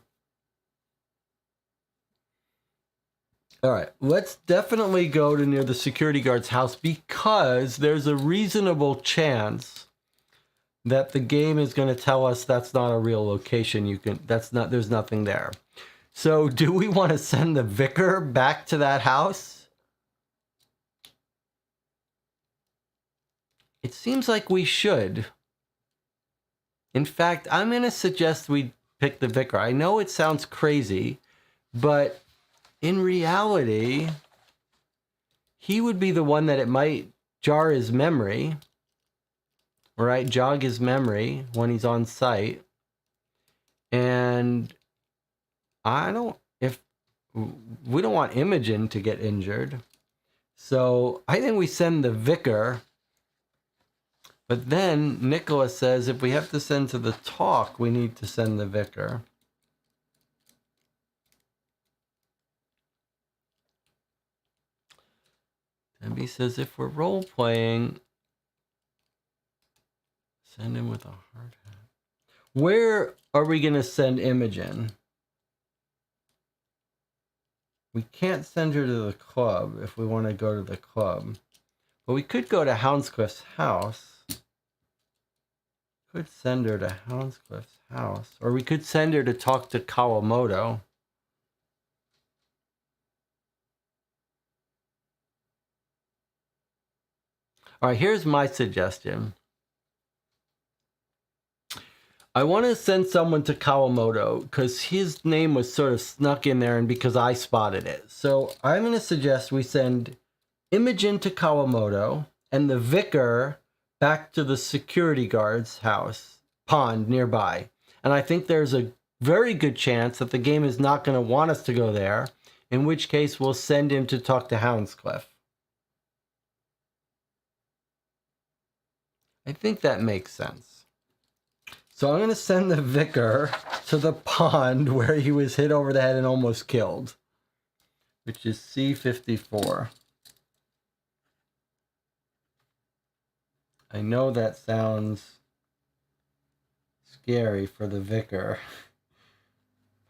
[SPEAKER 1] All right, let's definitely go to near the security guard's house because there's a reasonable chance that the game is going to tell us that's not a real location. There's nothing there. So do we want to send the Vicar back to that house? It seems like we should. In fact, I'm going to suggest we pick the Vicar. I know it sounds crazy, but in reality, he would be the one that it might jar his memory, right? Jog his memory when he's on site. And we don't want Imogen to get injured. So I think we send the Vicar. But then Nicholas says if we have to send to the talk, we need to send the Vicar. And he says if we're role playing, send him with a hard hat. Where are we going to send Imogen? We can't send her to the club if we want to go to the club. But we could go to Houndscliff's house. Could send her to Houndscliff's house. Or we could send her to talk to Kawamoto. All right, here's my suggestion. I want to send someone to Kawamoto because his name was sort of snuck in there and because I spotted it. So I'm going to suggest we send Imogen to Kawamoto and the vicar back to the security guard's house, pond nearby. And I think there's a very good chance that the game is not going to want us to go there, in which case we'll send him to talk to Houndscliff. I think that makes sense. So I'm going to send the vicar to the pond where he was hit over the head and almost killed, which is C54. I know that sounds scary for the vicar.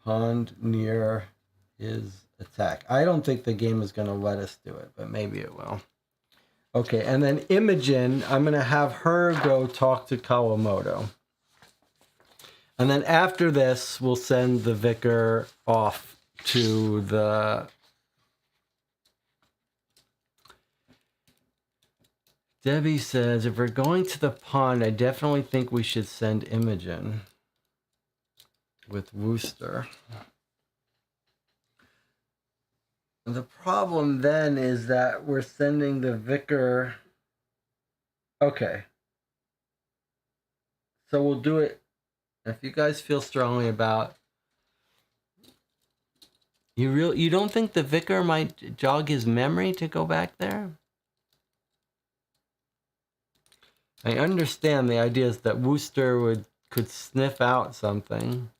[SPEAKER 1] Pond near his attack. I don't think the game is going to let us do it, but maybe it will. Okay, and then Imogen, I'm going to have her go talk to Kawamoto. And then after this, we'll send the vicar off to the... Debbie says, if we're going to the pond, I definitely think we should send Imogen with Wooster. The problem then is that we're sending the vicar... Okay. So we'll do it. If you guys feel strongly about... You don't think the vicar might jog his memory to go back there? I understand the idea is that Wooster could sniff out something.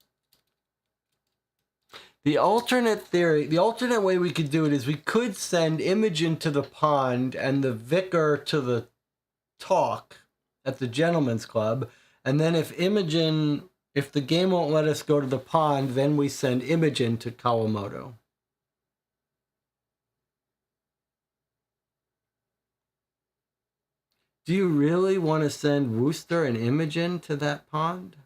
[SPEAKER 1] The alternate theory, the alternate way we could do it is we could send Imogen to the pond and the vicar to the talk at the gentleman's club. And then if the game won't let us go to the pond, then we send Imogen to Kawamoto. Do you really want to send Wooster and Imogen to that pond?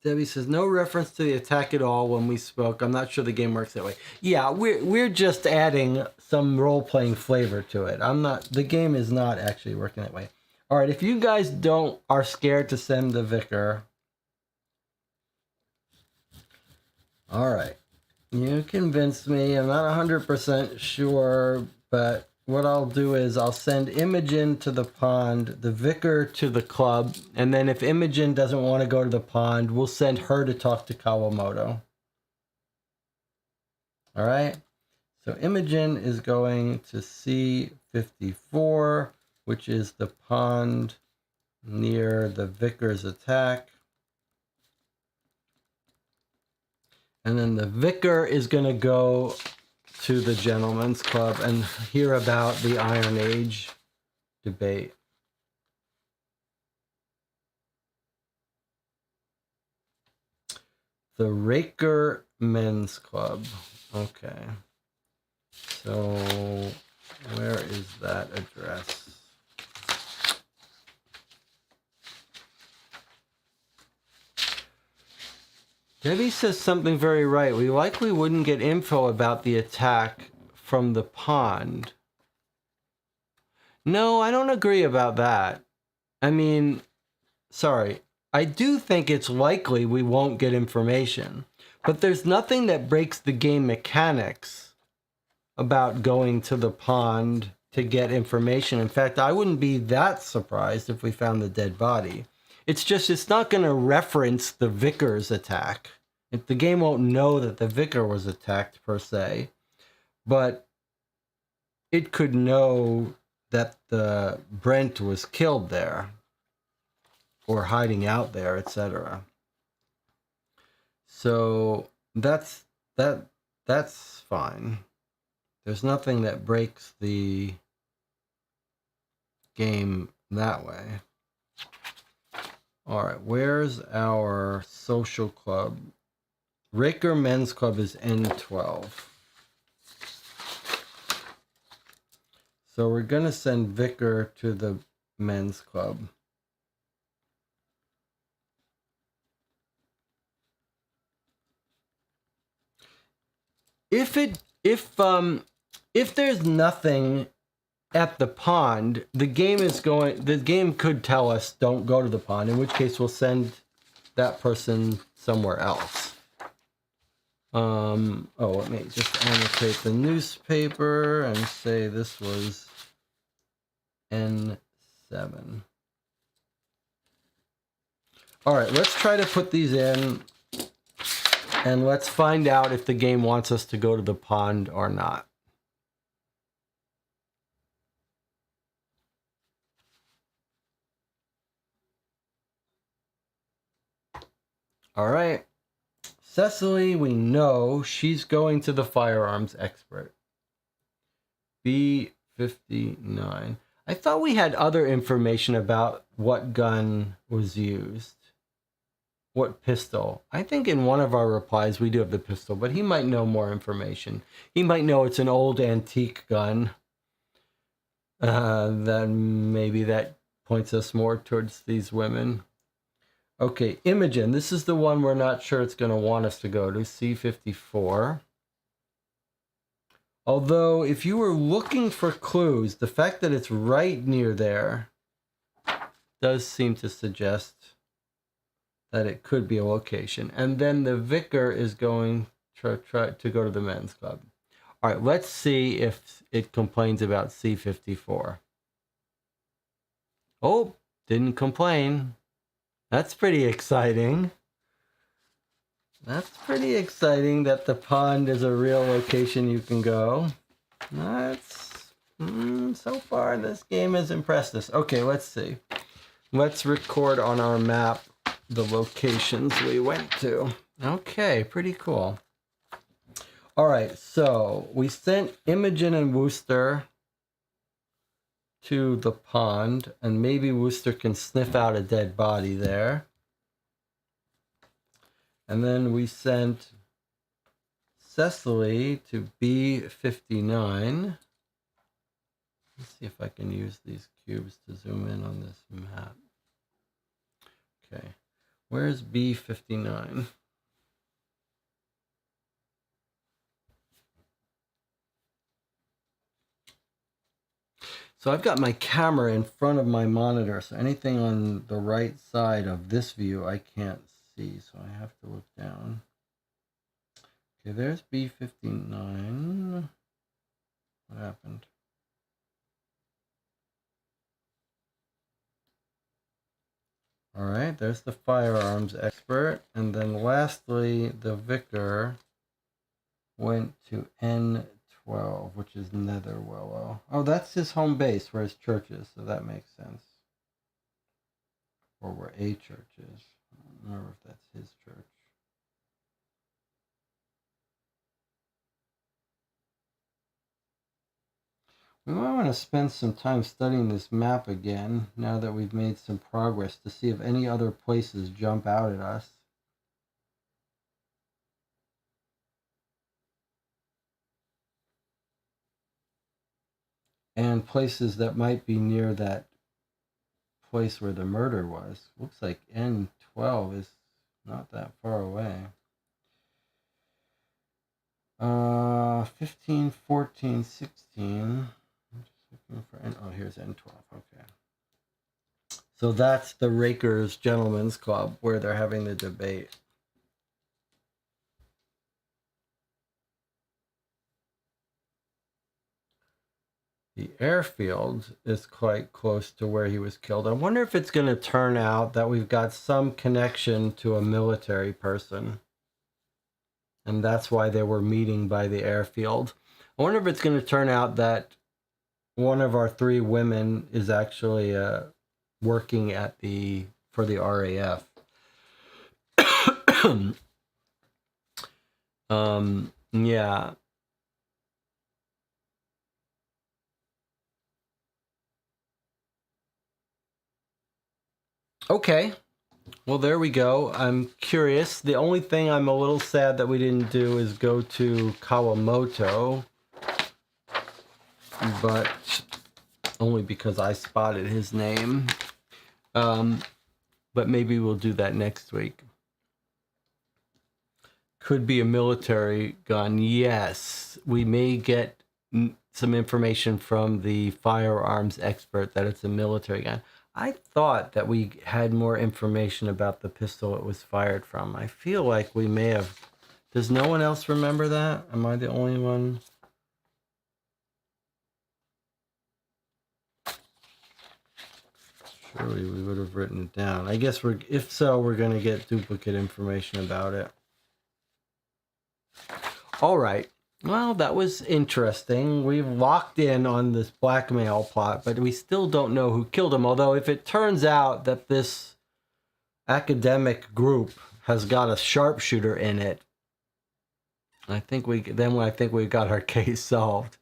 [SPEAKER 1] Debbie says, no reference to the attack at all when we spoke. I'm not sure the game works that way. Yeah, we're just adding some role-playing flavor to it. The game is not actually working that way. All right, if you guys are scared to send the vicar. All right. You convinced me. I'm not 100% sure, but what I'll do is I'll send Imogen to the pond, the vicar to the club, and then if Imogen doesn't want to go to the pond, we'll send her to talk to Kawamoto. All right? So Imogen is going to C54, which is the pond near the vicar's attack. And then the vicar is going to go to the gentleman's club and hear about the Iron Age debate. The Raker Men's Club. Okay. So where is that address? Debbie says something very right. We likely wouldn't get info about the attack from the pond. No, I don't agree about that. I mean, sorry. I do think it's likely we won't get information. But there's nothing that breaks the game mechanics about going to the pond to get information. In fact, I wouldn't be that surprised if we found the dead body. It's not going to reference the vicar's attack. The game won't know that the vicar was attacked per se, but it could know that the Brent was killed there or hiding out there, etc. So that's fine. There's nothing that breaks the game that way. All right, where's our social club? Raker Men's Club is N12. So we're going to send Vicar to the men's club. if there's nothing at the pond, the game could tell us don't go to the pond, in which case we'll send that person somewhere else. Let me just annotate the newspaper and say this was N7. All right, let's try to put these in, and let's find out if the game wants us to go to the pond or not. All right. Cecily, we know she's going to the firearms expert. B59. I thought we had other information about what gun was used. What pistol? I think in one of our replies we do have the pistol, but he might know more information. He might know it's an old antique gun. Then maybe that points us more towards these women. Okay, Imogen, this is the one we're not sure it's going to want us to go to, C54. Although, if you were looking for clues, the fact that it's right near there does seem to suggest that it could be a location. And then the vicar is going to try to go to the men's club. All right, let's see if it complains about C54. Oh, didn't complain. That's pretty exciting. That's pretty exciting that the pond is a real location you can go. That's so far this game has impressed us. Okay, let's see. Let's record on our map the locations we went to. Okay, pretty cool. All right, so we sent Imogen and Wooster to the pond, and maybe Wooster can sniff out a dead body there. And then we sent Cecily to B59. Let's see if I can use these cubes to zoom in on this map. Okay, where's B59? So I've got my camera in front of my monitor, so anything on the right side of this view I can't see, so I have to look down. Okay, there's B59. What happened? All right, there's the firearms expert. And then lastly, the vicar went to N12, which is Netherwillow. Oh, that's his home base where his church is, so that makes sense. Or where a church is. I don't remember if that's his church. We might want to spend some time studying this map again, now that we've made some progress, to see if any other places jump out at us. And places that might be near that place where the murder was. Looks like N12 is not that far away. 15, 14, 16. I'm just looking for N. Oh, here's N12. Okay. So that's the Rakers Gentlemen's Club where they're having the debate. The airfield is quite close to where he was killed. I wonder if it's going to turn out that we've got some connection to a military person. And that's why they were meeting by the airfield. I wonder if it's going to turn out that one of our three women is actually working for the RAF. Yeah. Okay. Well, there we go. I'm curious. The only thing I'm a little sad that we didn't do is go to Kawamoto. But only because I spotted his name. But maybe we'll do that next week. Could be a military gun. Yes, we may get some information from the firearms expert that it's a military gun. I thought that we had more information about the pistol it was fired from. I feel like we may have. Does no one else remember that? Am I the only one? Surely we would have written it down. I guess if so, we're going to get duplicate information about it. All right. Well, that was interesting. We've locked in on this blackmail plot, but we still don't know who killed him. Although if it turns out that this academic group has got a sharpshooter in it, I think we got our case solved.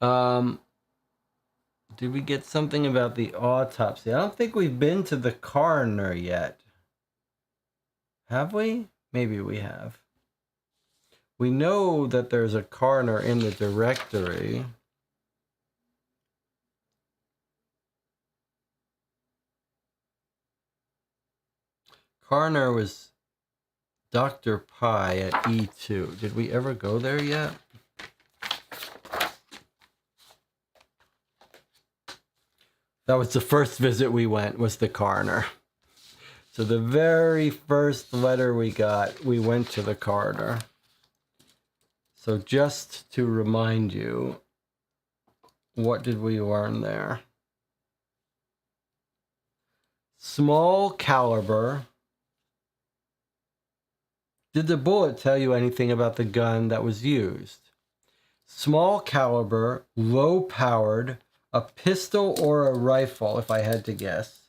[SPEAKER 1] Did we get something about the autopsy? I don't think we've been to the coroner yet. Have we? Maybe we have. We know that there's a coroner in the directory. Coroner was Dr. Pi at E2. Did we ever go there yet? That was the first visit we went, was the coroner. So the very first letter we got, we went to the coroner. So just to remind you, what did we learn there? Small caliber. Did the bullet tell you anything about the gun that was used? Small caliber, low powered, a pistol or a rifle, if I had to guess.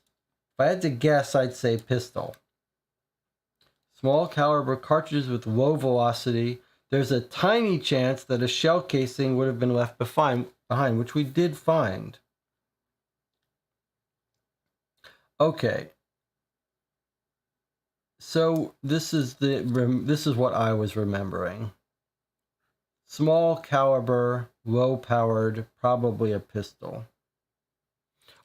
[SPEAKER 1] If I had to guess, I'd say pistol. Small caliber cartridges with low velocity. There's a tiny chance that a shell casing would have been left behind, which we did find. Okay. So this is what I was remembering. Small caliber, low powered, probably a pistol.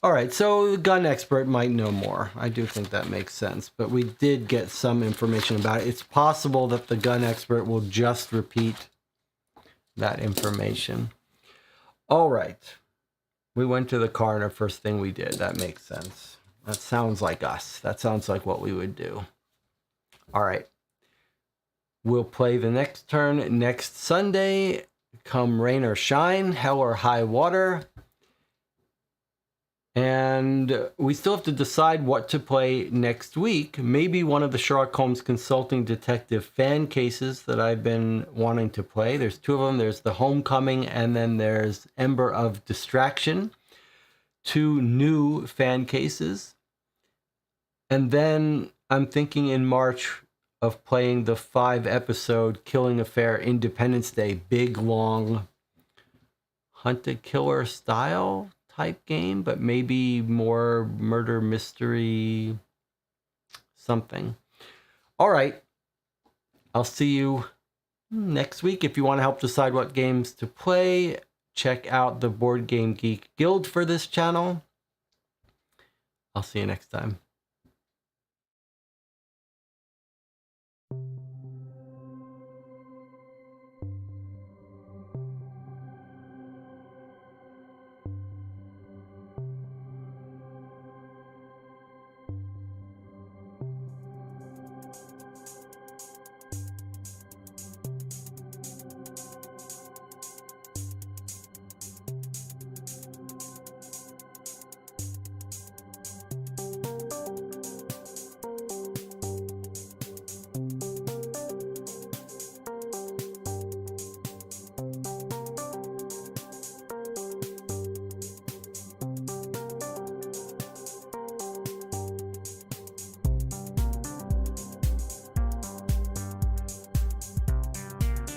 [SPEAKER 1] All right, so the gun expert might know more. I do think that makes sense, but we did get some information about it. It's possible that the gun expert will just repeat that information. All right. We went to the coroner first thing we did. That makes sense. That sounds like us. That sounds like what we would do. All right. We'll play the next turn next Sunday, come rain or shine, hell or high water. And we still have to decide what to play next week. Maybe one of the Sherlock Holmes Consulting Detective fan cases that I've been wanting to play. There's two of them. There's The Homecoming, and then there's Ember of Distraction. Two new fan cases. And then I'm thinking in March of playing the 5-episode Killing Affair Independence Day, big, long, hunt-a-killer style type game, but maybe more murder mystery something. All right. I'll see you next week. If you want to help decide what games to play, check out the Board Game Geek Guild for this channel. I'll see you next time.